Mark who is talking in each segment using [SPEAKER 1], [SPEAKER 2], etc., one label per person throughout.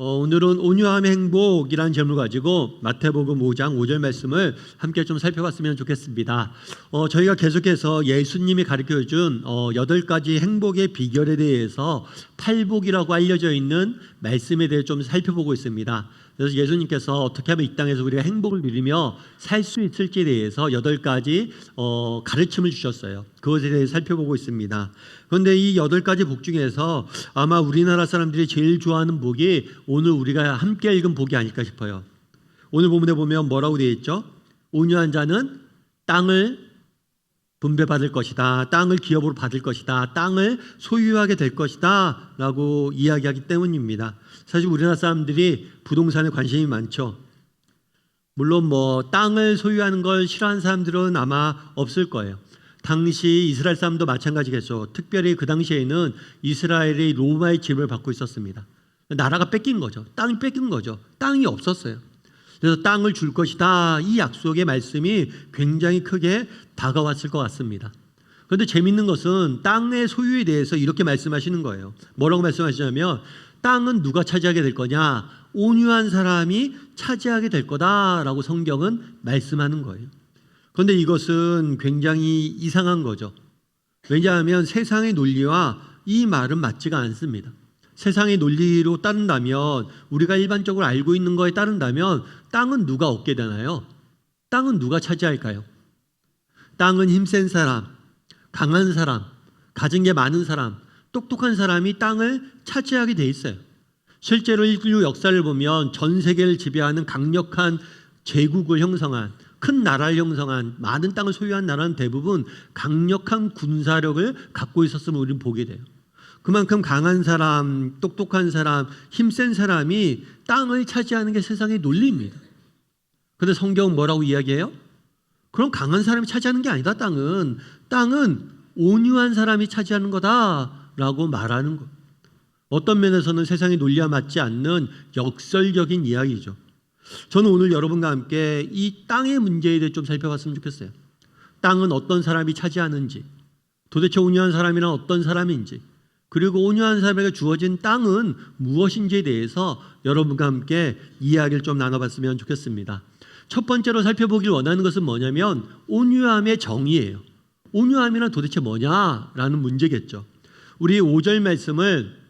[SPEAKER 1] 오늘은 온유함의 행복이라는 제목을 가지고 마태복음 5장 5절 말씀을 함께 좀 살펴봤으면 좋겠습니다. 저희가 계속해서 예수님이 가르쳐준 8가지 행복의 비결에 대해서 팔복이라고 알려져 있는 말씀에 대해 좀 살펴보고 있습니다. 그래서 예수님께서 어떻게 하면 이 땅에서 우리가 행복을 누리며 살 수 있을지에 대해서 8가지 가르침을 주셨어요. 그것에 대해 살펴보고 있습니다. 그런데 이 8가지 복 중에서 아마 우리나라 사람들이 제일 좋아하는 복이 오늘 우리가 함께 읽은 복이 아닐까 싶어요. 오늘 본문에 보면 뭐라고 되어 있죠? 온유한 자는 땅을 분배받을 것이다. 땅을 기업으로 받을 것이다. 땅을 소유하게 될 것이다 라고 이야기하기 때문입니다. 사실 우리나라 사람들이 부동산에 관심이 많죠. 물론 땅을 소유하는 걸 싫어하는 사람들은 아마 없을 거예요. 당시 이스라엘 사람도 마찬가지겠죠. 특별히 그 당시에는 이스라엘이 로마의 지배를 받고 있었습니다. 나라가 뺏긴 거죠. 땅이 뺏긴 거죠. 땅이 없었어요. 그래서 땅을 줄 것이다. 이 약속의 말씀이 굉장히 크게 다가왔을 것 같습니다. 그런데 재밌는 것은 땅의 소유에 대해서 이렇게 말씀하시는 거예요. 뭐라고 말씀하시냐면 땅은 누가 차지하게 될 거냐? 온유한 사람이 차지하게 될 거다라고 성경은 말씀하는 거예요. 그런데 이것은 굉장히 이상한 거죠. 왜냐하면 세상의 논리와 이 말은 맞지가 않습니다. 세상의 논리로 따른다면, 우리가 일반적으로 알고 있는 거에 따른다면 땅은 누가 얻게 되나요? 땅은 누가 차지할까요? 땅은 힘센 사람, 강한 사람, 가진 게 많은 사람, 똑똑한 사람이 땅을 차지하게 돼 있어요. 실제로 인류 역사를 보면 전 세계를 지배하는 강력한 제국을 형성한, 큰 나라를 형성한, 많은 땅을 소유한 나라는 대부분 강력한 군사력을 갖고 있었음을 우리는 보게 돼요. 그만큼 강한 사람, 똑똑한 사람, 힘센 사람이 땅을 차지하는 게 세상의 논리입니다. 그런데 성경은 뭐라고 이야기해요? 그럼 강한 사람이 차지하는 게 아니다. 땅은 온유한 사람이 차지하는 거다라고 말하는 거예요. 어떤 면에서는 세상의 논리와 맞지 않는 역설적인 이야기죠. 저는 오늘 여러분과 함께 이 땅의 문제에 대해 좀 살펴봤으면 좋겠어요. 땅은 어떤 사람이 차지하는지, 도대체 온유한 사람이란 어떤 사람인지, 그리고 온유한 사람에게 주어진 땅은 무엇인지에 대해서 여러분과 함께 이야기를 좀 나눠봤으면 좋겠습니다. 첫 번째로 살펴보길 원하는 것은 뭐냐면 온유함의 정의예요. 온유함이란 도대체 뭐냐라는 문제겠죠. 우리 5절 말씀을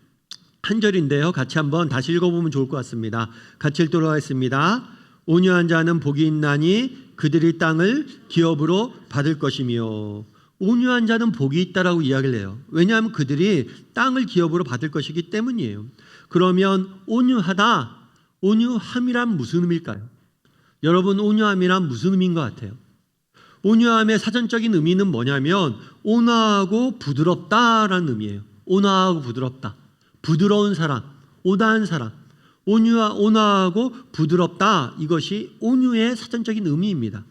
[SPEAKER 1] 한 절인데요. 같이 한번 다시 읽어보면 좋을 것 같습니다. 같이 읽도록 하겠습니다. 온유한 자는 복이 있나니 그들이 땅을 기업으로 받을 것이며. 온유한 자는 복이 있다라고 이야기를 해요. 왜냐하면 그들이 땅을 기업으로 받을 것이기 때문이에요. 그러면 온유하다, 온유함이란 무슨 의미일까요? 여러분, 온유함이란 무슨 의미인 것 같아요? 온유함의 사전적인 의미는 뭐냐면 온화하고 부드럽다라는 의미예요. 온화하고 부드럽다. 부드러운 사람, 온화한 사람, 온화하고 부드럽다. 이것이 온유의 사전적인 의미입니다.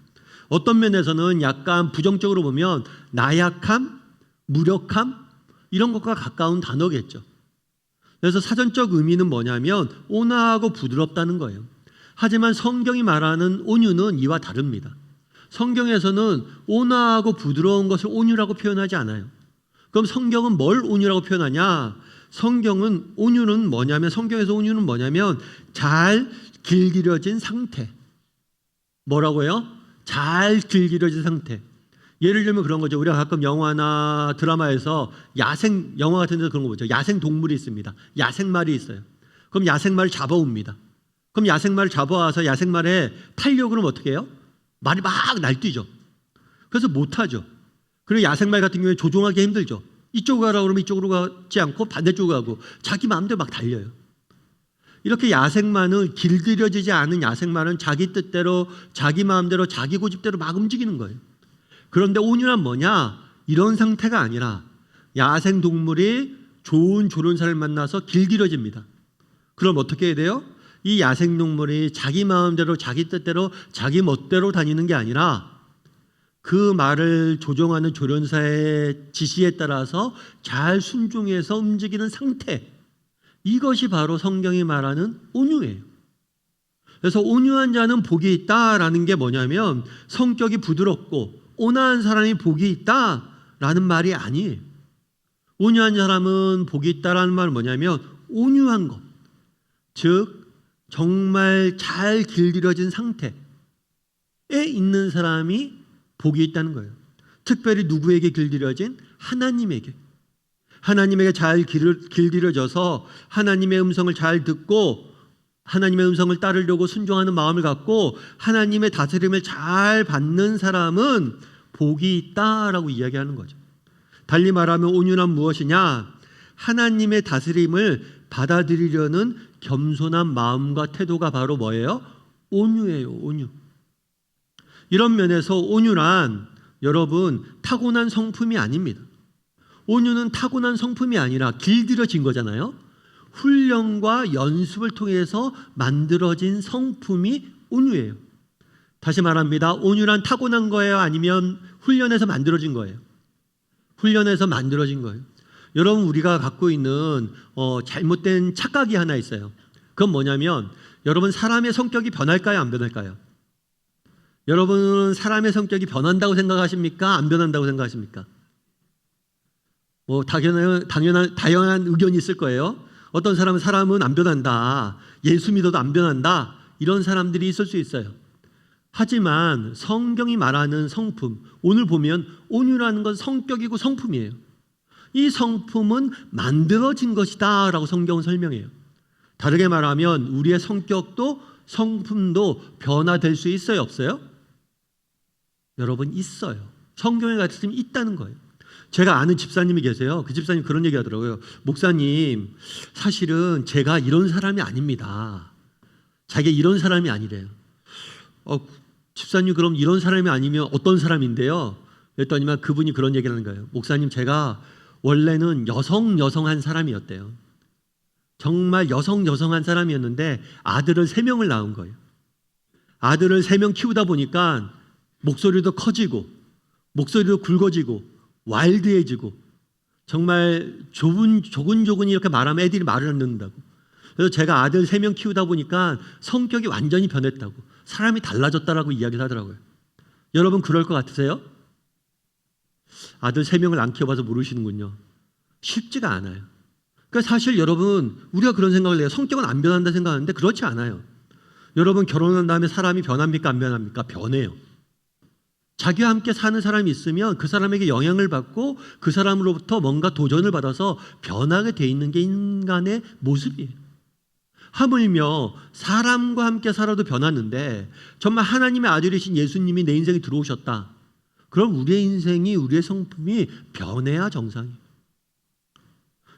[SPEAKER 1] 어떤 면에서는 약간 부정적으로 보면 나약함, 무력함 이런 것과 가까운 단어겠죠. 그래서 사전적 의미는 뭐냐면 온화하고 부드럽다는 거예요. 하지만 성경이 말하는 온유는 이와 다릅니다. 성경에서는 온화하고 부드러운 것을 온유라고 표현하지 않아요. 그럼 성경은 뭘 온유라고 표현하냐? 성경은 온유는 뭐냐면, 성경에서 온유는 뭐냐면 잘 길들여진 상태. 뭐라고요? 잘 길들여진 상태. 예를 들면 그런 거죠. 우리가 가끔 영화나 드라마에서 야생, 영화 같은 데서 그런 거 보죠. 야생 동물이 있습니다. 야생말이 있어요. 그럼 야생말을 잡아옵니다. 그럼 야생말을 잡아와서 야생말에 타려고 그러면 어떻게 해요? 말이 막 날뛰죠. 그래서 못하죠. 그리고 야생말 같은 경우에 조종하기 힘들죠. 이쪽으로 가라고 그러면 이쪽으로 가지 않고 반대쪽으로 가고 자기 마음대로 막 달려요. 이렇게 야생마는, 길들여지지 않은 야생마는 자기 뜻대로, 자기 마음대로, 자기 고집대로 막 움직이는 거예요. 그런데 온유란 뭐냐? 이런 상태가 아니라 야생 동물이 좋은 조련사를 만나서 길들여집니다. 그럼 어떻게 해야 돼요? 이 야생 동물이 자기 마음대로, 자기 뜻대로, 자기 멋대로 다니는 게 아니라 그 말을 조종하는 조련사의 지시에 따라서 잘 순종해서 움직이는 상태. 이것이 바로 성경이 말하는 온유예요. 그래서 온유한 자는 복이 있다라는 게 뭐냐면 성격이 부드럽고 온화한 사람이 복이 있다라는 말이 아니에요. 온유한 사람은 복이 있다라는 말은 뭐냐면 온유한 것, 즉 정말 잘 길들여진 상태에 있는 사람이 복이 있다는 거예요. 특별히 누구에게 길들여진? 하나님에게. 하나님에게 잘 길들여져서 하나님의 음성을 잘 듣고 하나님의 음성을 따르려고 순종하는 마음을 갖고 하나님의 다스림을 잘 받는 사람은 복이 있다라고 이야기하는 거죠. 달리 말하면 온유란 무엇이냐? 하나님의 다스림을 받아들이려는 겸손한 마음과 태도가 바로 뭐예요? 온유예요. 온유. 이런 면에서 온유란 여러분 타고난 성품이 아닙니다. 온유는 타고난 성품이 아니라 길들여진 거잖아요. 훈련과 연습을 통해서 만들어진 성품이 온유예요. 다시 말합니다. 온유란 타고난 거예요? 아니면 훈련해서 만들어진 거예요? 훈련해서 만들어진 거예요. 여러분 우리가 갖고 있는 잘못된 착각이 하나 있어요. 그건 뭐냐면 여러분 사람의 성격이 변할까요? 안 변할까요? 여러분은 사람의 성격이 변한다고 생각하십니까? 안 변한다고 생각하십니까? 다양한 의견이 있을 거예요. 어떤 사람은 안 변한다. 예수 믿어도 안 변한다. 이런 사람들이 있을 수 있어요. 하지만 성경이 말하는 성품, 오늘 보면 온유라는 건 성격이고 성품이에요. 이 성품은 만들어진 것이다 라고 성경은 설명해요. 다르게 말하면 우리의 성격도 성품도 변화될 수 있어요? 없어요? 여러분 있어요. 성경에 가르치면 있다는 거예요. 제가 아는 집사님이 계세요. 그 집사님 그런 얘기 하더라고요. 목사님, 사실은 제가 이런 사람이 아닙니다. 자기가 이런 사람이 아니래요. 집사님 그럼 이런 사람이 아니면 어떤 사람인데요? 그랬더니만 그분이 그런 얘기를 하는 거예요. 목사님 제가 원래는 여성한 사람이었대요. 정말 여성한 사람이었는데 아들을 3명을 낳은 거예요. 아들을 3명 키우다 보니까 목소리도 커지고 목소리도 굵어지고 와일드해지고 정말 조근조근히 이렇게 말하면 애들이 말을 안 듣는다고. 그래서 제가 아들 3명 키우다 보니까 성격이 완전히 변했다고. 사람이 달라졌다라고 이야기를 하더라고요. 여러분 그럴 것 같으세요? 아들 3명을 안 키워봐서 모르시는군요. 쉽지가 않아요. 그러니까 사실 여러분 우리가 그런 생각을 해요. 성격은 안 변한다 생각하는데 그렇지 않아요. 여러분 결혼한 다음에 사람이 변합니까? 안 변합니까? 변해요. 자기와 함께 사는 사람이 있으면 그 사람에게 영향을 받고 그 사람으로부터 뭔가 도전을 받아서 변하게 돼 있는 게 인간의 모습이에요. 하물며 사람과 함께 살아도 변하는데 정말 하나님의 아들이신 예수님이 내 인생에 들어오셨다. 그럼 우리의 인생이 우리의 성품이 변해야 정상이에요.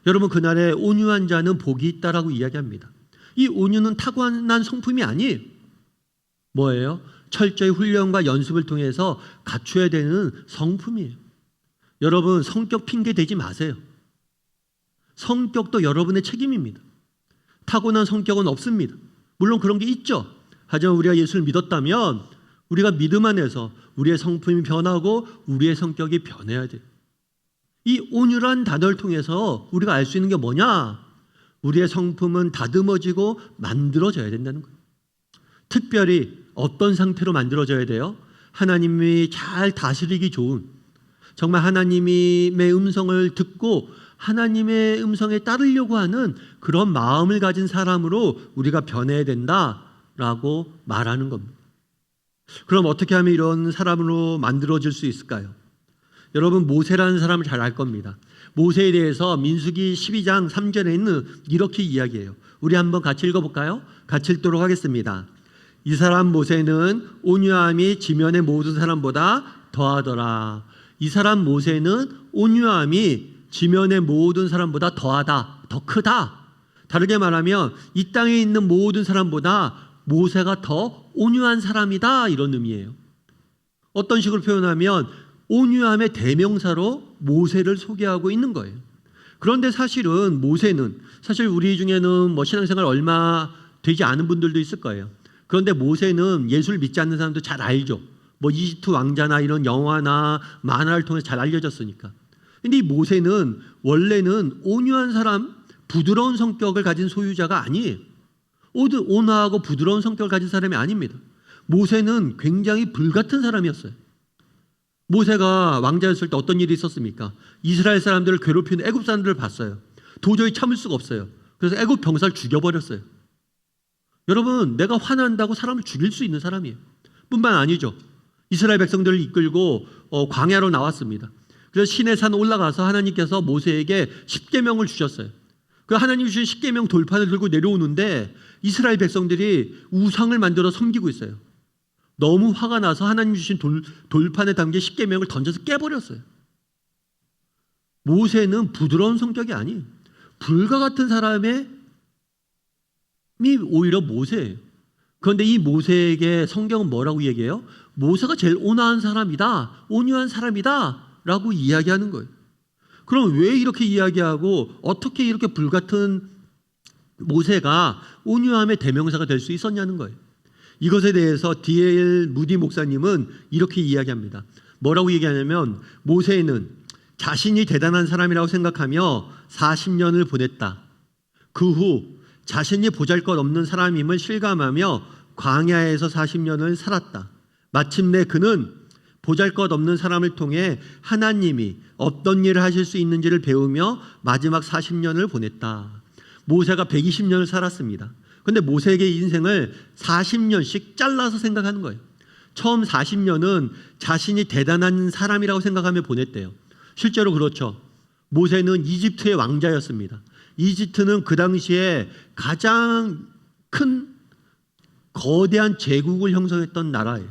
[SPEAKER 1] 여러분 그날에 온유한 자는 복이 있다라고 이야기합니다. 이 온유는 타고난 성품이 아니에요. 뭐예요? 철저히 훈련과 연습을 통해서 갖춰야 되는 성품이에요. 여러분 성격 핑계 대지 마세요. 성격도 여러분의 책임입니다. 타고난 성격은 없습니다. 물론 그런 게 있죠. 하지만 우리가 예수를 믿었다면 우리가 믿음 안에서 우리의 성품이 변하고 우리의 성격이 변해야 돼요. 이 온유란 단어를 통해서 우리가 알 수 있는 게 뭐냐? 우리의 성품은 다듬어지고 만들어져야 된다는 거예요. 특별히 어떤 상태로 만들어져야 돼요? 하나님이 잘 다스리기 좋은, 정말 하나님의 음성을 듣고 하나님의 음성에 따르려고 하는 그런 마음을 가진 사람으로 우리가 변해야 된다라고 말하는 겁니다. 그럼 어떻게 하면 이런 사람으로 만들어질 수 있을까요? 여러분 모세라는 사람을 잘 알 겁니다. 모세에 대해서 민수기 12장 3절에는 이렇게 이야기해요. 우리 한번 같이 읽어볼까요? 같이 읽도록 하겠습니다. 이 사람 모세는 온유함이 지면의 모든 사람보다 더하더라. 이 사람 모세는 온유함이 지면의 모든 사람보다 더하다, 더 크다. 다르게 말하면 이 땅에 있는 모든 사람보다 모세가 더 온유한 사람이다, 이런 의미예요. 어떤 식으로 표현하면 온유함의 대명사로 모세를 소개하고 있는 거예요. 그런데 사실은 모세는, 사실 우리 중에는 뭐 신앙생활 얼마 되지 않은 분들도 있을 거예요. 그런데 모세는 예수를 믿지 않는 사람도 잘 알죠. 뭐 이집트 왕자나 이런 영화나 만화를 통해서 잘 알려졌으니까. 근데 이 모세는 원래는 온유한 사람, 부드러운 성격을 가진 소유자가 아니에요. 온화하고 부드러운 성격을 가진 사람이 아닙니다. 모세는 굉장히 불같은 사람이었어요. 모세가 왕자였을 때 어떤 일이 있었습니까? 이스라엘 사람들을 괴롭히는 애굽 사람들을 봤어요. 도저히 참을 수가 없어요. 그래서 애굽 병사를 죽여버렸어요. 여러분, 내가 화난다고 사람을 죽일 수 있는 사람이에요. 뿐만 아니죠. 이스라엘 백성들을 이끌고 광야로 나왔습니다. 그래서 시내산 올라가서 하나님께서 모세에게 십계명을 주셨어요. 그 하나님 주신 십계명 돌판을 들고 내려오는데 이스라엘 백성들이 우상을 만들어 섬기고 있어요. 너무 화가 나서 하나님 주신 돌판에 담긴 십계명을 던져서 깨버렸어요. 모세는 부드러운 성격이 아니에요. 불과 같은 사람이 오히려 모세예요. 그런데 이 모세에게 성경은 뭐라고 얘기해요? 모세가 제일 온화한 사람이다, 온유한 사람이다 라고 이야기하는 거예요. 그럼 왜 이렇게 이야기하고 어떻게 이렇게 불같은 모세가 온유함의 대명사가 될 수 있었냐는 거예요. 이것에 대해서 D.L. 무디 목사님은 이렇게 이야기합니다. 뭐라고 얘기하냐면 모세는 자신이 대단한 사람이라고 생각하며 40년을 보냈다. 그 후 자신이 보잘것없는 사람임을 실감하며 광야에서 40년을 살았다. 마침내 그는 보잘것없는 사람을 통해 하나님이 어떤 일을 하실 수 있는지를 배우며 마지막 40년을 보냈다. 모세가 120년을 살았습니다. 그런데 모세에게 인생을 40년씩 잘라서 생각하는 거예요. 처음 40년은 자신이 대단한 사람이라고 생각하며 보냈대요. 실제로 그렇죠. 모세는 이집트의 왕자였습니다. 이집트는 그 당시에 가장 큰 거대한 제국을 형성했던 나라예요.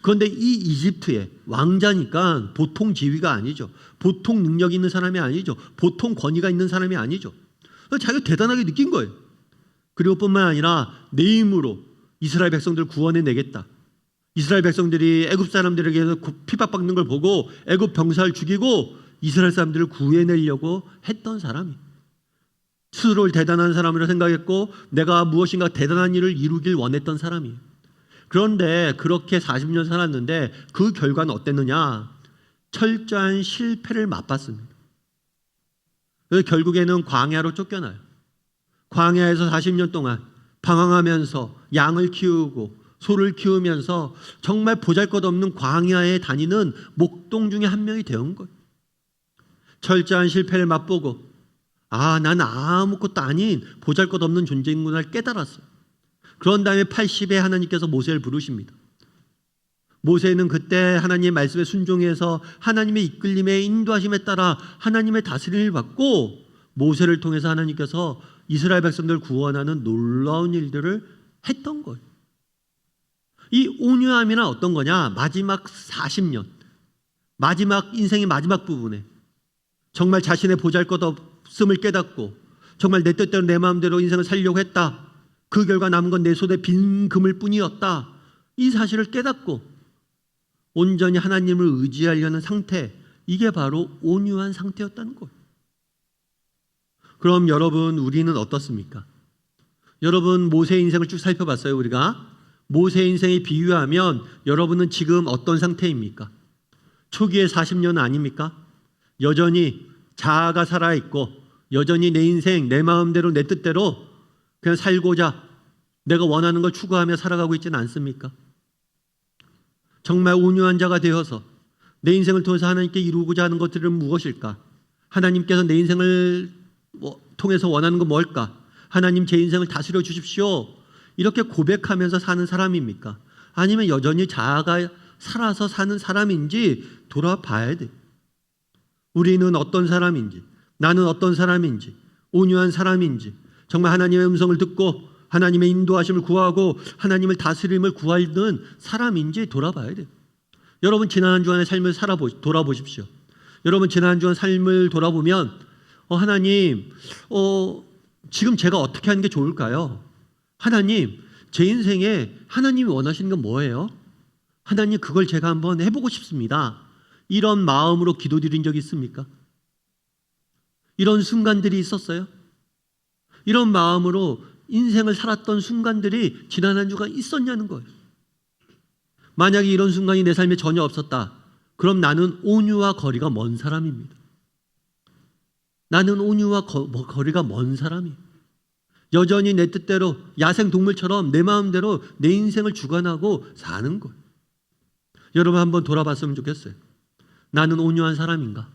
[SPEAKER 1] 그런데 이 이집트의 왕자니까 보통 지위가 아니죠. 보통 능력 있는 사람이 아니죠. 보통 권위가 있는 사람이 아니죠. 자기가 대단하게 느낀 거예요. 그리고 뿐만 아니라 내 힘으로 이스라엘 백성들을 구원해내겠다. 이스라엘 백성들이 애굽 사람들에게서 핍박받는 걸 보고 애굽 병사를 죽이고 이스라엘 사람들을 구해내려고 했던 사람이, 스스로를 대단한 사람이라고 생각했고 내가 무엇인가 대단한 일을 이루길 원했던 사람이에요. 그런데 그렇게 40년 살았는데 그 결과는 어땠느냐? 철저한 실패를 맛봤습니다. 그래서 결국에는 광야로 쫓겨나요. 광야에서 40년 동안 방황하면서 양을 키우고 소를 키우면서 정말 보잘것없는 광야에 다니는 목동 중에 한 명이 되온 거예요. 철저한 실패를 맛보고 난 아무것도 아닌 보잘것없는 존재인구나를 깨달았어요. 그런 다음에 80에 하나님께서 모세를 부르십니다. 모세는 그때 하나님의 말씀에 순종해서 하나님의 이끌림에 인도하심에 따라 하나님의 다스림을 받고 모세를 통해서 하나님께서 이스라엘 백성들을 구원하는 놀라운 일들을 했던 거예요. 이 온유함이란 어떤 거냐? 마지막 40년, 마지막 인생의 마지막 부분에 정말 자신의 보잘것없음을 깨닫고 정말 내 뜻대로 내 마음대로 인생을 살려고 했다. 그 결과 남은 건 내 손에 빈 그물 뿐이었다. 이 사실을 깨닫고 온전히 하나님을 의지하려는 상태, 이게 바로 온유한 상태였다는 거예요. 그럼 여러분, 우리는 어떻습니까? 여러분, 모세의 인생을 쭉 살펴봤어요. 우리가 모세의 인생에 비유하면 여러분은 지금 어떤 상태입니까? 초기의 40년은 아닙니까? 여전히 자아가 살아있고 여전히 내 인생, 내 마음대로 내 뜻대로 그냥 살고자 내가 원하는 걸 추구하며 살아가고 있지는 않습니까? 정말 온유한 자가 되어서 내 인생을 통해서 하나님께 이루고자 하는 것들은 무엇일까? 하나님께서 내 인생을 통해서 원하는 건 뭘까? 하나님, 제 인생을 다스려 주십시오. 이렇게 고백하면서 사는 사람입니까? 아니면 여전히 자아가 살아서 사는 사람인지 돌아봐야 돼. 우리는 어떤 사람인지, 나는 어떤 사람인지, 온유한 사람인지, 정말 하나님의 음성을 듣고 하나님의 인도하심을 구하고 하나님을 다스림을 구하는 사람인지 돌아봐야 돼요. 여러분, 지난 한 주간의 삶을 돌아보십시오. 여러분, 지난 한 주간 삶을 돌아보면 하나님, 지금 제가 어떻게 하는 게 좋을까요? 하나님, 제 인생에 하나님이 원하시는 건 뭐예요? 하나님, 그걸 제가 한번 해보고 싶습니다. 이런 마음으로 기도드린 적이 있습니까? 이런 순간들이 있었어요? 이런 마음으로 인생을 살았던 순간들이 지난 한 주간 있었냐는 거예요. 만약에 이런 순간이 내 삶에 전혀 없었다, 그럼 나는 온유와 거리가 먼 사람입니다. 나는 온유와 거리가 먼 사람이에요. 여전히 내 뜻대로 야생동물처럼 내 마음대로 내 인생을 주관하고 사는 거예요. 여러분, 한번 돌아봤으면 좋겠어요. 나는 온유한 사람인가?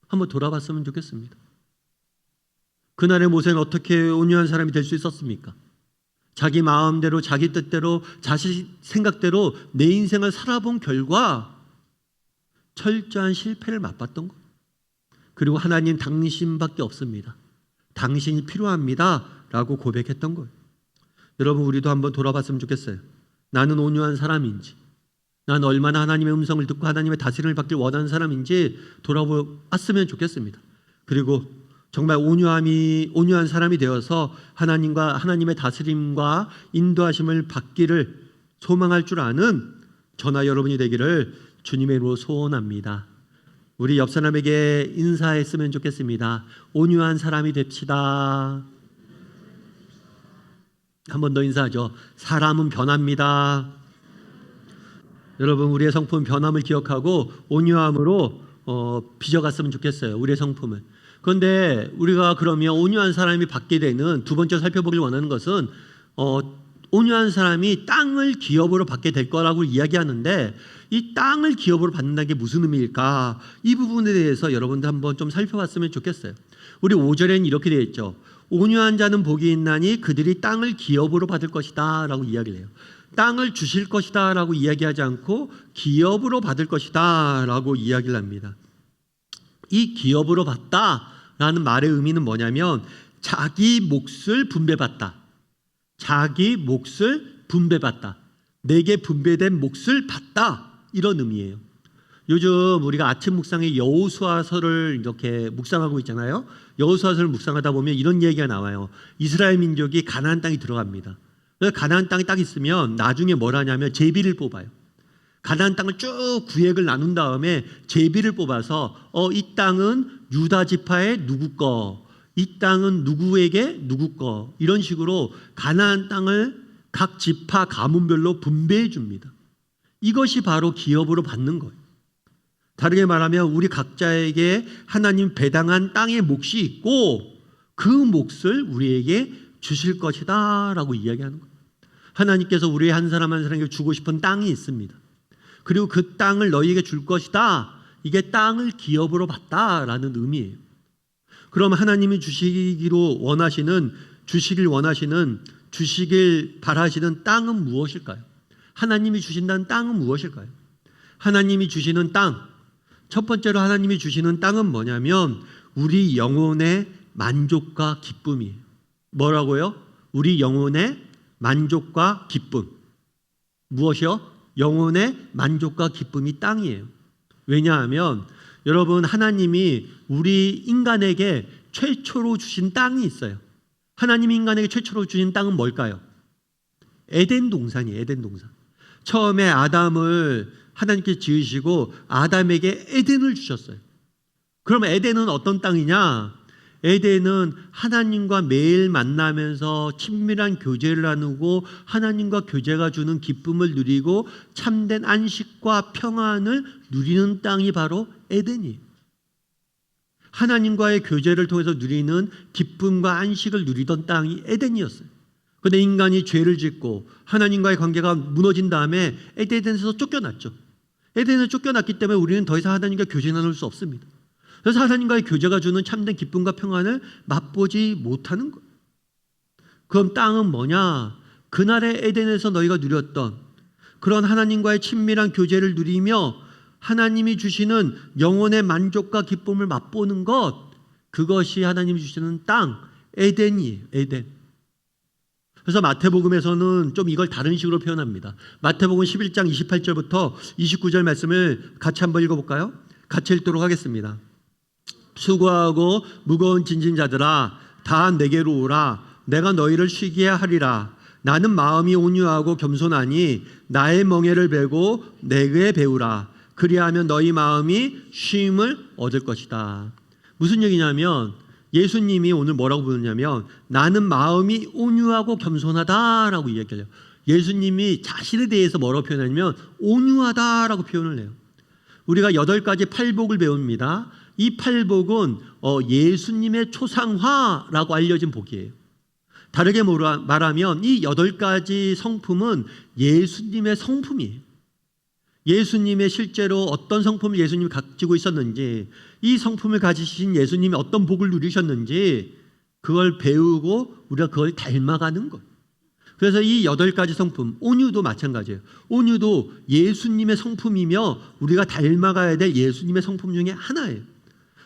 [SPEAKER 1] 한번 돌아봤으면 좋겠습니다. 그날의 모세는 어떻게 온유한 사람이 될 수 있었습니까? 자기 마음대로 자기 뜻대로 자기 생각대로 내 인생을 살아본 결과 철저한 실패를 맛봤던 것. 그리고 하나님 당신밖에 없습니다. 당신이 필요합니다 라고 고백했던 거예요. 여러분, 우리도 한번 돌아봤으면 좋겠어요. 나는 온유한 사람인지, 나는 얼마나 하나님의 음성을 듣고 하나님의 다스림을 받길 원하는 사람인지 돌아보았으면 좋겠습니다. 그리고 정말 온유한 사람이 되어서 하나님과 하나님의 다스림과 인도하심을 받기를 소망할 줄 아는 저나 여러분이 되기를 주님의 이름으로 소원합니다. 우리 옆 사람에게 인사했으면 좋겠습니다. 온유한 사람이 됩시다. 한 번 더 인사하죠. 사람은 변합니다. 여러분, 우리의 성품 변함을 기억하고 온유함으로 빚어갔으면 좋겠어요. 우리의 성품을. 그런데 우리가 그러면 온유한 사람이 받게 되는 두 번째 살펴보길 원하는 것은 온유한 사람이 땅을 기업으로 받게 될 거라고 이야기하는데, 이 땅을 기업으로 받는다는 게 무슨 의미일까? 이 부분에 대해서 여러분들 한번 좀 살펴봤으면 좋겠어요. 우리 5절에는 이렇게 되어 있죠. 온유한 자는 복이 있나니 그들이 땅을 기업으로 받을 것이다 라고 이야기를 해요. 땅을 주실 것이다 라고 이야기하지 않고 기업으로 받을 것이다 라고 이야기를 합니다. 이 기업으로 받다 라는 말의 의미는 뭐냐면 자기 몫을 분배받다. 자기 몫을 분배받다. 내게 분배된 몫을 받다. 이런 의미예요. 요즘 우리가 아침 묵상에 여호수아서를 이렇게 묵상하고 있잖아요. 여호수아서를 묵상하다 보면 이런 얘기가 나와요. 이스라엘 민족이 가나안 땅에 들어갑니다. 그래서 가나안 땅에 딱 있으면 나중에 뭘 하냐면 제비를 뽑아요. 가나안 땅을 쭉 구획을 나눈 다음에 제비를 뽑아서 이 땅은 유다 지파의 누구 거, 이 땅은 누구에게 누구 거, 이런 식으로 가나안 땅을 각 지파 가문별로 분배해 줍니다. 이것이 바로 기업으로 받는 거예요. 다르게 말하면 우리 각자에게 하나님 배당한 땅의 몫이 있고 그 몫을 우리에게 주실 것이다 라고 이야기하는 거예요. 하나님께서 우리 한 사람 한 사람에게 주고 싶은 땅이 있습니다. 그리고 그 땅을 너희에게 줄 것이다. 이게 땅을 기업으로 받다라는 의미예요. 그럼 하나님이 주시길 원하시는 주시길 바라시는 땅은 무엇일까요? 하나님이 주신다는 땅은 무엇일까요? 하나님이 주시는 땅, 첫 번째로 하나님이 주시는 땅은 뭐냐면 우리 영혼의 만족과 기쁨이에요. 뭐라고요? 우리 영혼의 만족과 기쁨. 무엇이요? 영혼의 만족과 기쁨이 땅이에요. 왜냐하면 여러분, 하나님이 우리 인간에게 최초로 주신 땅이 있어요. 하나님이 인간에게 최초로 주신 땅은 뭘까요? 에덴 동산이에요. 에덴 동산. 처음에 아담을 하나님께 지으시고 아담에게 에덴을 주셨어요. 그러면 에덴은 어떤 땅이냐? 에덴은 하나님과 매일 만나면서 친밀한 교제를 나누고 하나님과 교제가 주는 기쁨을 누리고 참된 안식과 평안을 누리는 땅이 바로 에덴이에요. 하나님과의 교제를 통해서 누리는 기쁨과 안식을 누리던 땅이 에덴이었어요. 그런데 인간이 죄를 짓고 하나님과의 관계가 무너진 다음에 에덴에서 쫓겨났죠. 에덴에서 쫓겨났기 때문에 우리는 더 이상 하나님과 교제 나눌 수 없습니다. 그래서 하나님과의 교제가 주는 참된 기쁨과 평안을 맛보지 못하는 거예요. 그럼 땅은 뭐냐? 그날의 에덴에서 너희가 누렸던 그런 하나님과의 친밀한 교제를 누리며 하나님이 주시는 영혼의 만족과 기쁨을 맛보는 것, 그것이 하나님이 주시는 땅, 에덴이에요. 에덴. 그래서 마태복음에서는 좀 이걸 다른 식으로 표현합니다. 마태복음 11장 28절부터 29절 말씀을 같이 한번 읽어볼까요? 같이 읽도록 하겠습니다. 수고하고 무거운 짐진 자들아 다 내게로 오라. 내가 너희를 쉬게 하리라. 나는 마음이 온유하고 겸손하니 나의 멍에를 베고 내게 배우라. 그리하면 너희 마음이 쉼을 얻을 것이다. 무슨 얘기냐면 예수님이 오늘 뭐라고 부르냐면 나는 마음이 온유하고 겸손하다라고 이야기해요. 예수님이 자신에 대해서 뭐라고 표현하냐면 온유하다라고 표현을 해요. 우리가 8가지 팔복을 배웁니다. 이 팔복은 예수님의 초상화라고 알려진 복이에요. 다르게 말하면 이 8가지 성품은 예수님의 성품이에요. 예수님의 실제로 어떤 성품을 예수님이 가지고 있었는지, 이 성품을 가지신 예수님이 어떤 복을 누리셨는지 그걸 배우고 우리가 그걸 닮아가는 거예요. 그래서 이 8가지 성품, 온유도 마찬가지예요. 온유도 예수님의 성품이며 우리가 닮아가야 될 예수님의 성품 중에 하나예요.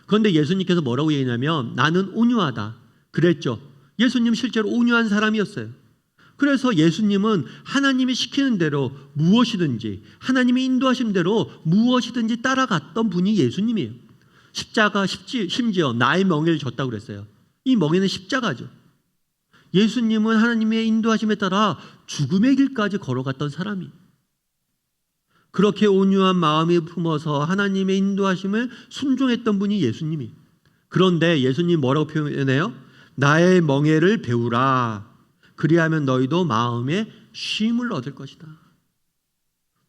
[SPEAKER 1] 그런데 예수님께서 뭐라고 얘기하냐면 나는 온유하다 그랬죠. 예수님 실제로 온유한 사람이었어요. 그래서 예수님은 하나님이 시키는 대로 무엇이든지, 하나님이 인도하신 대로 무엇이든지 따라갔던 분이 예수님이에요. 십자가, 심지어 나의 멍에를 졌다고 그랬어요. 이 멍에는 십자가죠. 예수님은 하나님의 인도하심에 따라 죽음의 길까지 걸어갔던 사람이에요. 그렇게 온유한 마음이 품어서 하나님의 인도하심을 순종했던 분이 예수님이에요. 그런데 예수님 뭐라고 표현해요? 나의 멍에를 배우라. 그리하면 너희도 마음에 쉼을 얻을 것이다.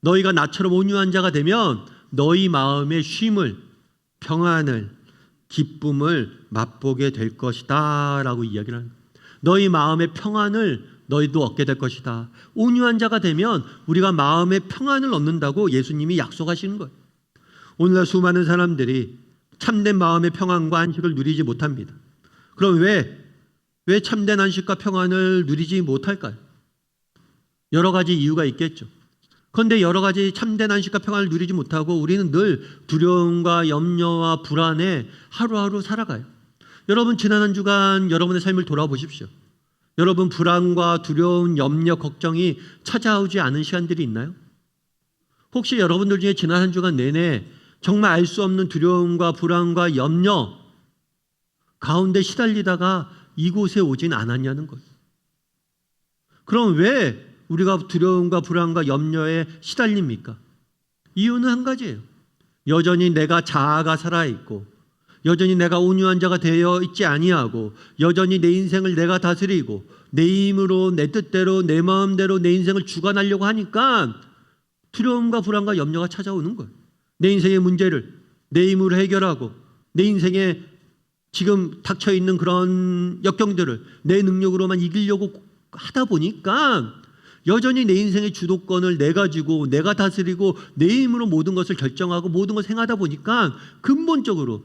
[SPEAKER 1] 너희가 나처럼 온유한 자가 되면 너희 마음의 쉼을, 평안을, 기쁨을 맛보게 될 것이다 라고 이야기를 합니다. 너희 마음의 평안을 너희도 얻게 될 것이다. 온유한 자가 되면 우리가 마음의 평안을 얻는다고 예수님이 약속하시는 거예요. 오늘날 수많은 사람들이 참된 마음의 평안과 안식을 누리지 못합니다. 그럼 왜 참된 안식과 평안을 누리지 못할까요? 여러 가지 이유가 있겠죠. 그런데 여러 가지 참된 안식과 평안을 누리지 못하고 우리는 늘 두려움과 염려와 불안에 하루하루 살아가요. 여러분 지난 한 주간 여러분의 삶을 돌아보십시오. 여러분 불안과 두려움, 염려, 걱정이 찾아오지 않은 시간들이 있나요? 혹시 여러분들 중에 지난 한 주간 내내 정말 알 수 없는 두려움과 불안과 염려 가운데 시달리다가 이곳에 오진 않았냐는 거예요. 그럼 왜 우리가 두려움과 불안과 염려에 시달립니까? 이유는 한 가지예요. 여전히 내가 자아가 살아있고 여전히 내가 온유한 자가 되어 있지 아니하고 여전히 내 인생을 내가 다스리고 내 힘으로 내 뜻대로 내 마음대로 내 인생을 주관하려고 하니까 두려움과 불안과 염려가 찾아오는 거예요. 내 인생의 문제를 내 힘으로 해결하고 내 인생에 지금 닥쳐있는 그런 역경들을 내 능력으로만 이기려고 하다 보니까 여전히 내 인생의 주도권을 내가 쥐고 내가 다스리고 내 힘으로 모든 것을 결정하고 모든 것을 행하다 보니까 근본적으로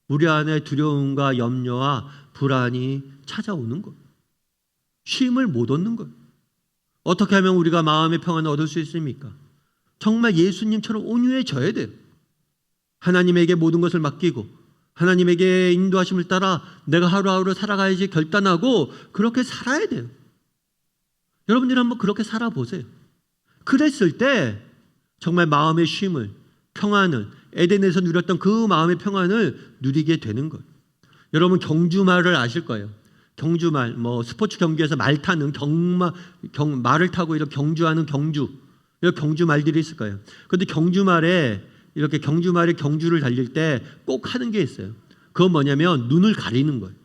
[SPEAKER 1] 우리 안에 두려움과 염려와 불안이 찾아오는 것. 쉼을 못 얻는 것. 어떻게 하면 우리가 마음의 평안을 얻을 수 있습니까? 정말 예수님처럼 온유해져야 돼요. 하나님에게 모든 것을 맡기고 하나님에게 인도하심을 따라 내가 하루하루 살아가야지 결단하고 그렇게 살아야 돼요. 여러분들이 한번 그렇게 살아보세요. 그랬을 때 정말 마음의 쉼을, 평안을, 에덴에서 누렸던 그 마음의 평안을 누리게 되는 거예요. 여러분 경주말을 아실 거예요. 경주말, 스포츠 경기에서 말 타는 말을 타고 이렇게 경주하는 이런 경주말들이 있을 거예요. 그런데 경주말에 이렇게 경주를 달릴 때 꼭 하는 게 있어요. 그건 뭐냐면 눈을 가리는 거예요.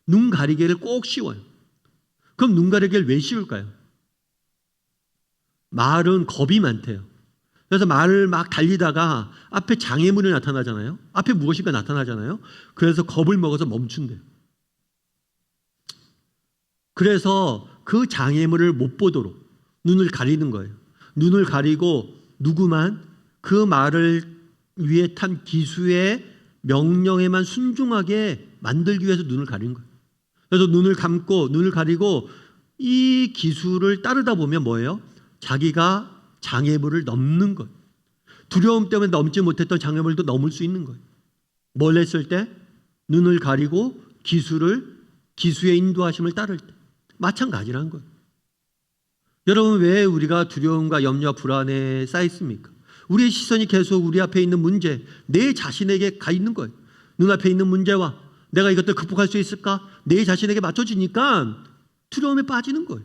[SPEAKER 1] 눈 가리개를 꼭 씌워요. 그럼 눈 가리개를 왜 씌울까요? 말은 겁이 많대요. 그래서 말을 막 달리다가 앞에 장애물이 나타나잖아요. 앞에 무엇인가 나타나잖아요. 그래서 겁을 먹어서 멈춘대요. 그래서 그 장애물을 못 보도록 눈을 가리는 거예요. 눈을 가리고 누구만 그 말을 위에 탄 기수의 명령에만 순종하게 만들기 위해서 눈을 가리는 거예요. 그래서 눈을 감고 눈을 가리고 이 기수를 따르다 보면 뭐예요? 자기가 장애물을 넘는 것. 두려움 때문에 넘지 못했던 장애물도 넘을 수 있는 거예요. 뭘 했을 때? 눈을 가리고 기수의 인도하심을 따를 때. 마찬가지라는 거예요. 여러분 왜 우리가 두려움과 염려와 불안에 쌓였습니까? 우리의 시선이 계속 우리 앞에 있는 문제, 내 자신에게 가 있는 거예요. 눈앞에 있는 문제와 내가 이것들 극복할 수 있을까? 내 자신에게 맞춰지니까 두려움에 빠지는 거예요.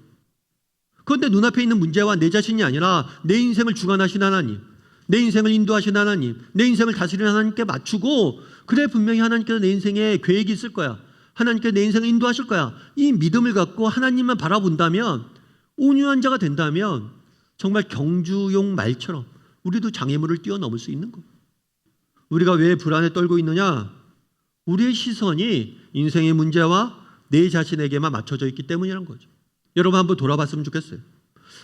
[SPEAKER 1] 그런데 눈앞에 있는 문제와 내 자신이 아니라 내 인생을 주관하신 하나님, 내 인생을 인도하신 하나님, 내 인생을 다스리는 하나님께 맞추고 그래 분명히 하나님께서 내 인생에 계획이 있을 거야. 하나님께서 내 인생을 인도하실 거야. 이 믿음을 갖고 하나님만 바라본다면 온유한 자가 된다면 정말 경주용 말처럼 우리도 장애물을 뛰어넘을 수 있는 거예요. 우리가 왜 불안에 떨고 있느냐? 우리의 시선이 인생의 문제와 내 자신에게만 맞춰져 있기 때문이라는 거죠. 여러분 한번 돌아봤으면 좋겠어요.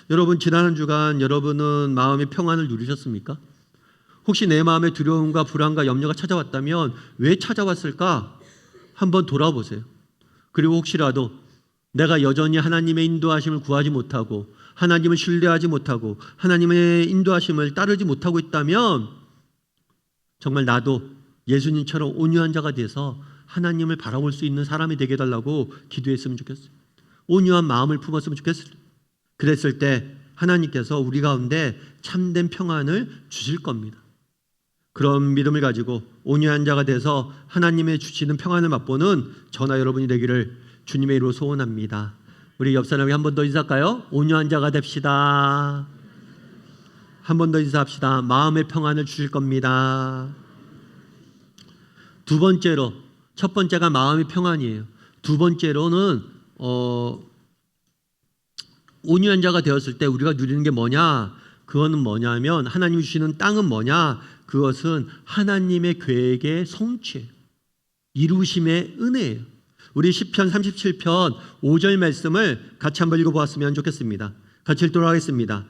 [SPEAKER 1] 여러분 지난 한 주간 여러분은 마음의 평안을 누리셨습니까? 혹시 내 마음에 두려움과 불안과 염려가 찾아왔다면 왜 찾아왔을까? 한번 돌아보세요. 그리고 혹시라도 내가 여전히 하나님의 인도하심을 구하지 못하고 하나님을 신뢰하지 못하고 하나님의 인도하심을 따르지 못하고 있다면 정말 나도 예수님처럼 온유한 자가 돼서 하나님을 바라볼 수 있는 사람이 되게 해달라고 기도했으면 좋겠어요. 온유한 마음을 품었으면 좋겠어요. 그랬을 때 하나님께서 우리 가운데 참된 평안을 주실 겁니다. 그런 믿음을 가지고 온유한 자가 돼서 하나님의 주시는 평안을 맛보는 저나 여러분이 되기를 주님의 이름으로 소원합니다. 우리 옆 사람에게 한 번 더 인사할까요? 온유한 자가 됩시다. 한 번 더 인사합시다. 마음의 평안을 주실 겁니다. 두 번째로, 첫 번째가 마음의 평안이에요. 두 번째로는 온유한 자가 되었을 때 우리가 누리는 게 뭐냐? 그거는 뭐냐면 하나님이 주시는 땅은 뭐냐? 그것은 하나님의 계획의 성취예요. 이루심의 은혜예요. 우리 시편 37편 5절 말씀을 같이 한번 읽어보았으면 좋겠습니다. 같이 읽도록 하겠습니다.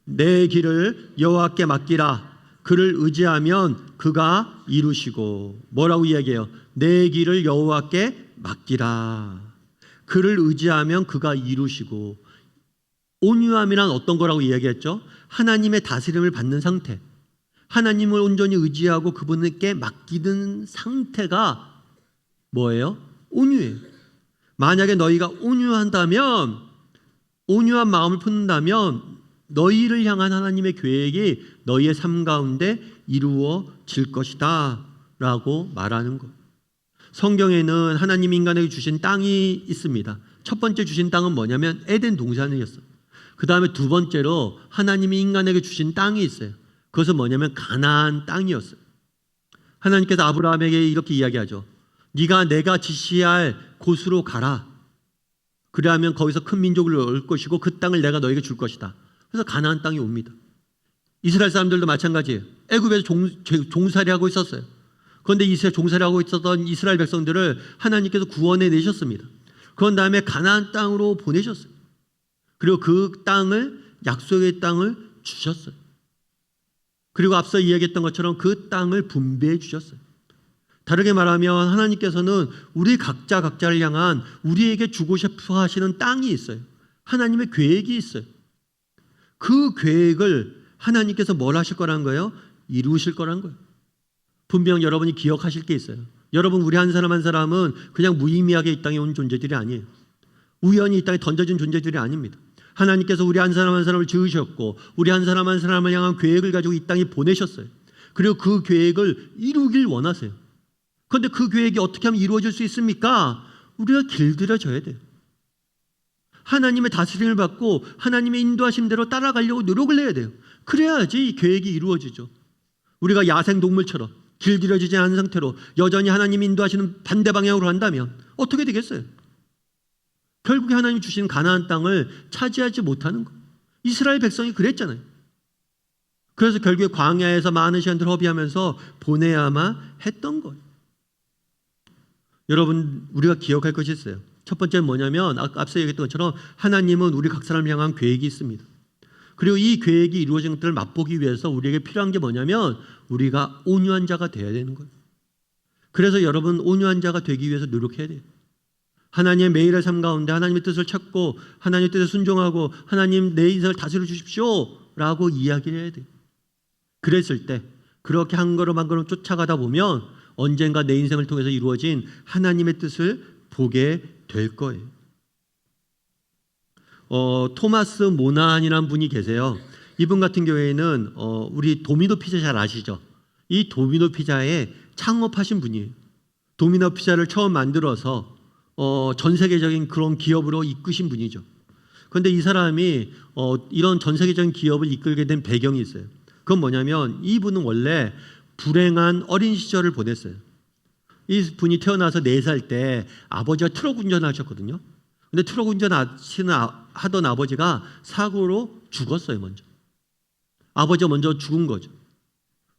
[SPEAKER 1] 내 길을 여호와께 맡기라. 그를 의지하면 그가 이루시고. 뭐라고 이야기해요? 내 길을 여호와께 맡기라. 그를 의지하면 그가 이루시고. 온유함이란 어떤 거라고 이야기했죠? 하나님의 다스림을 받는 상태, 하나님을 온전히 의지하고 그분께 맡기는 상태가 뭐예요? 온유해요. 만약에 너희가 온유한다면, 온유한 마음을 품는다면 너희를 향한 하나님의 계획이 너희의 삶 가운데 이루어질 것이다 라고 말하는 것. 성경에는 하나님 인간에게 주신 땅이 있습니다. 첫 번째 주신 땅은 뭐냐면 에덴 동산이었어요. 그 다음에 두 번째로 하나님이 인간에게 주신 땅이 있어요. 그것은 뭐냐면 가나안 땅이었어요. 하나님께서 아브라함에게 이렇게 이야기하죠. 네가 내가 지시할 곳으로 가라. 그래야면 거기서 큰 민족을 얻을 것이고 그 땅을 내가 너에게 줄 것이다. 그래서 가나안 땅이 옵니다. 이스라엘 사람들도 마찬가지예요. 애굽에서 종살이하고 있었어요. 그런데 이스라엘 종살이하고 있었던 이스라엘 백성들을 하나님께서 구원해 내셨습니다. 그런 다음에 가나안 땅으로 보내셨어요. 그리고 그 땅을, 약속의 땅을 주셨어요. 그리고 앞서 이야기했던 것처럼 그 땅을 분배해 주셨어요. 다르게 말하면 하나님께서는 우리 각자를 향한 우리에게 주고 싶어 하시는 땅이 있어요. 하나님의 계획이 있어요. 그 계획을 하나님께서 뭘 하실 거라는 거예요? 이루실 거라는 거예요. 분명 여러분이 기억하실 게 있어요. 여러분, 우리 한 사람 한 사람은 그냥 무의미하게 이 땅에 온 존재들이 아니에요. 우연히 이 땅에 던져진 존재들이 아닙니다. 하나님께서 우리 한 사람 한 사람을 지으셨고 우리 한 사람 한 사람을 향한 계획을 가지고 이 땅에 보내셨어요. 그리고 그 계획을 이루길 원하세요. 그런데 그 계획이 어떻게 하면 이루어질 수 있습니까? 우리가 길들여져야 돼요. 하나님의 다스림을 받고 하나님의 인도하심 대로 따라가려고 노력을 해야 돼요. 그래야지 이 계획이 이루어지죠. 우리가 야생동물처럼 길들여지지 않은 상태로 여전히 하나님이 인도하시는 반대 방향으로 한다면 어떻게 되겠어요? 결국에 하나님이 주신 가나안 땅을 차지하지 못하는 거. 이스라엘 백성이 그랬잖아요. 그래서 결국에 광야에서 많은 시간들 허비하면서 보내야만 했던 거예요. 여러분, 우리가 기억할 것이 있어요. 첫 번째는 뭐냐면 앞서 얘기했던 것처럼 하나님은 우리 각 사람을 향한 계획이 있습니다. 그리고 이 계획이 이루어진 것들을 맛보기 위해서 우리에게 필요한 게 뭐냐면 우리가 온유한 자가 되어야 되는 거예요. 그래서 여러분, 온유한 자가 되기 위해서 노력해야 돼요. 하나님의 매일의 삶 가운데 하나님의 뜻을 찾고 하나님의 뜻에 순종하고 하나님 내 인생을 다스려 주십시오 라고 이야기를 해야 돼요. 그랬을 때 그렇게 한 걸음 한 걸음 쫓아가다 보면 언젠가 내 인생을 통해서 이루어진 하나님의 뜻을 보게 될 거예요. 토마스 모난이라는 분이 계세요. 이분 같은 경우에는 우리 도미노 피자 잘 아시죠? 이 도미노 피자의 창업하신 분이에요. 도미노 피자를 처음 만들어서 전 세계적인 그런 기업으로 이끄신 분이죠. 그런데 이 사람이 이런 전 세계적인 기업을 이끌게 된 배경이 있어요. 그건 뭐냐면 이분은 원래 불행한 어린 시절을 보냈어요. 이 분이 태어나서 4살 때 아버지가 트럭 운전하셨거든요. 근데 트럭 운전하던 아버지가 사고로 죽었어요. 먼저. 아버지가 먼저 죽은 거죠.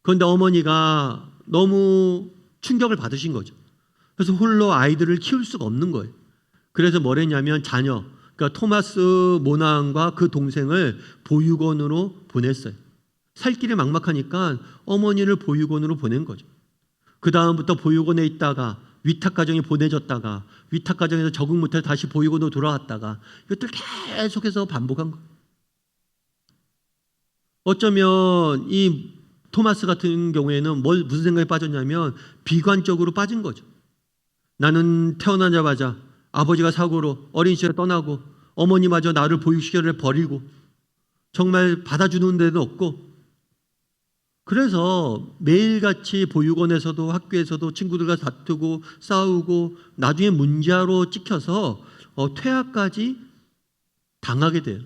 [SPEAKER 1] 그런데 어머니가 너무 충격을 받으신 거죠. 그래서 홀로 아이들을 키울 수가 없는 거예요. 그래서 뭘 했냐면 자녀, 그러니까 토마스 모난과 그 동생을 보육원으로 보냈어요. 살 길이 막막하니까 어머니를 보육원으로 보낸 거죠. 그 다음부터 보육원에 있다가 위탁 가정에 보내졌다가 위탁 가정에서 적응 못해 다시 보육원으로 돌아왔다가 이것들 계속해서 반복한 거예요. 어쩌면 이 토마스 같은 경우에는 무슨 생각에 빠졌냐면 비관적으로 빠진 거죠. 나는 태어나자마자 아버지가 사고로 어린 시절에 떠나고 어머니마저 나를 보육시설에 버리고 정말 받아주는 데도 없고, 그래서 매일같이 보육원에서도 학교에서도 친구들과 다투고 싸우고 나중에 문제아로 찍혀서 퇴학까지 당하게 돼요.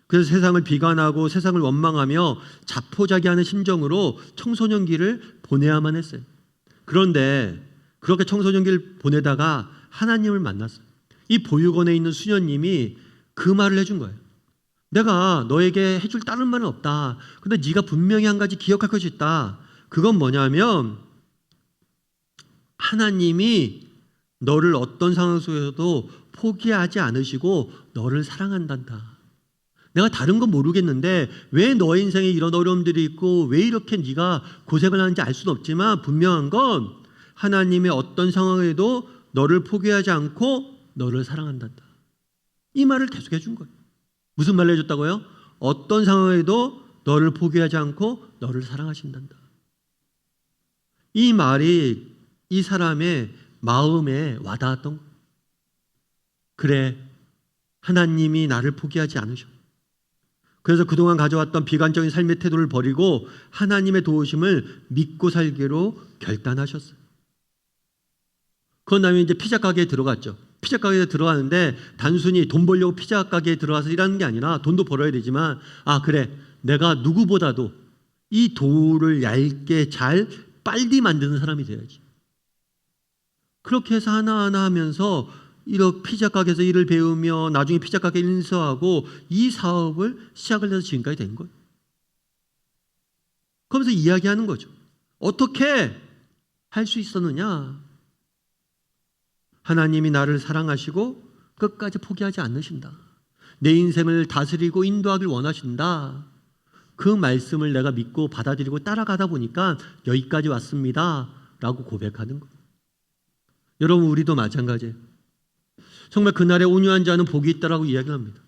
[SPEAKER 1] 그래서 세상을 비관하고 세상을 원망하며 자포자기하는 심정으로 청소년기를 보내야만 했어요. 그런데 그렇게 청소년기를 보내다가 하나님을 만났어요. 이 보육원에 있는 수녀님이 그 말을 해준 거예요. 내가 너에게 해줄 다른 말은 없다. 근데 네가 분명히 한 가지 기억할 것이 있다. 그건 뭐냐면 하나님이 너를 어떤 상황 속에서도 포기하지 않으시고 너를 사랑한단다. 내가 다른 건 모르겠는데 왜 너의 인생에 이런 어려움들이 있고 왜 이렇게 네가 고생을 하는지 알 수는 없지만 분명한 건 하나님의 어떤 상황에도 너를 포기하지 않고 너를 사랑한단다. 이 말을 계속해 준 거예요. 무슨 말을 해줬다고요? 어떤 상황에도 너를 포기하지 않고 너를 사랑하신단다. 이 말이 이 사람의 마음에 와닿았던 거예요. 그래, 하나님이 나를 포기하지 않으셔. 그래서 그동안 가져왔던 비관적인 삶의 태도를 버리고 하나님의 도우심을 믿고 살기로 결단하셨어요. 그런 다음에 이제 피자 가게에 들어갔죠. 피자 가게에 들어가는데 단순히 돈 벌려고 피자 가게에 들어가서 일하는 게 아니라 돈도 벌어야 되지만 그래, 내가 누구보다도 이 도우를 얇게 잘 빨리 만드는 사람이 돼야지. 그렇게 해서 하나하나 하면서 이렇게 피자 가게에서 일을 배우며 나중에 피자 가게 인수하고 이 사업을 시작을 해서 지금까지 된 거예요. 그러면서 이야기하는 거죠. 어떻게 할 수 있었느냐? 하나님이 나를 사랑하시고 끝까지 포기하지 않으신다. 내 인생을 다스리고 인도하길 원하신다. 그 말씀을 내가 믿고 받아들이고 따라가다 보니까 여기까지 왔습니다. 라고 고백하는 거예요. 여러분, 우리도 마찬가지예요. 정말 그날에 온유한 자는 복이 있다라고 이야기를 합니다.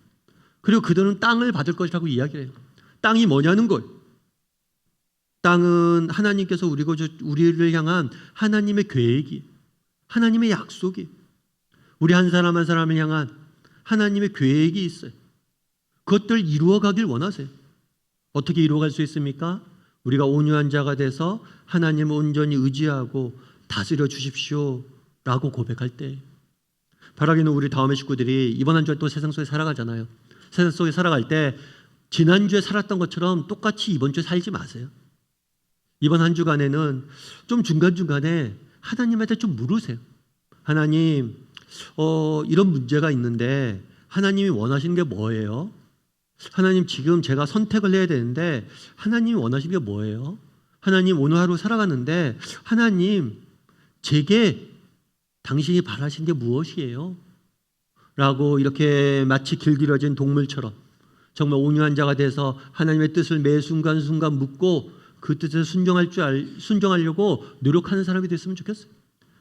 [SPEAKER 1] 그리고 그들은 땅을 받을 것이라고 이야기를 해요. 땅이 뭐냐는 거예요. 땅은 하나님께서 우리를 향한 하나님의 계획이, 하나님의 약속이, 우리 한 사람 한 사람을 향한 하나님의 계획이 있어요. 그것들 이루어가길 원하세요. 어떻게 이루어갈 수 있습니까? 우리가 온유한 자가 돼서 하나님을 온전히 의지하고 다스려 주십시오 라고 고백할 때, 바라기는 우리 다음의 식구들이 이번 한 주에 또 세상 속에 살아가잖아요. 세상 속에 살아갈 때 지난주에 살았던 것처럼 똑같이 이번 주에 살지 마세요. 이번 한 주간에는 좀 중간중간에 하나님한테 좀 물으세요. 하나님, 이런 문제가 있는데 하나님이 원하시는 게 뭐예요? 하나님, 지금 제가 선택을 해야 되는데 하나님이 원하시는 게 뭐예요? 하나님, 오늘 하루 살아가는데 하나님, 제게 당신이 바라시는 게 무엇이에요? 라고 이렇게 마치 길들여진 동물처럼 정말 온유한 자가 돼서 하나님의 뜻을 매 순간순간 묻고 그 뜻에 순종하려고 노력하는 사람이 됐으면 좋겠어요.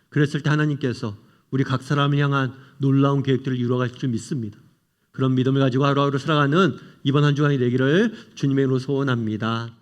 [SPEAKER 1] 그랬을 때 하나님께서 우리 각 사람을 향한 놀라운 계획들을 이루어가실 줄 믿습니다. 그런 믿음을 가지고 하루하루 살아가는 이번 한 주간이 되기를 주님의 이름으로 소원합니다.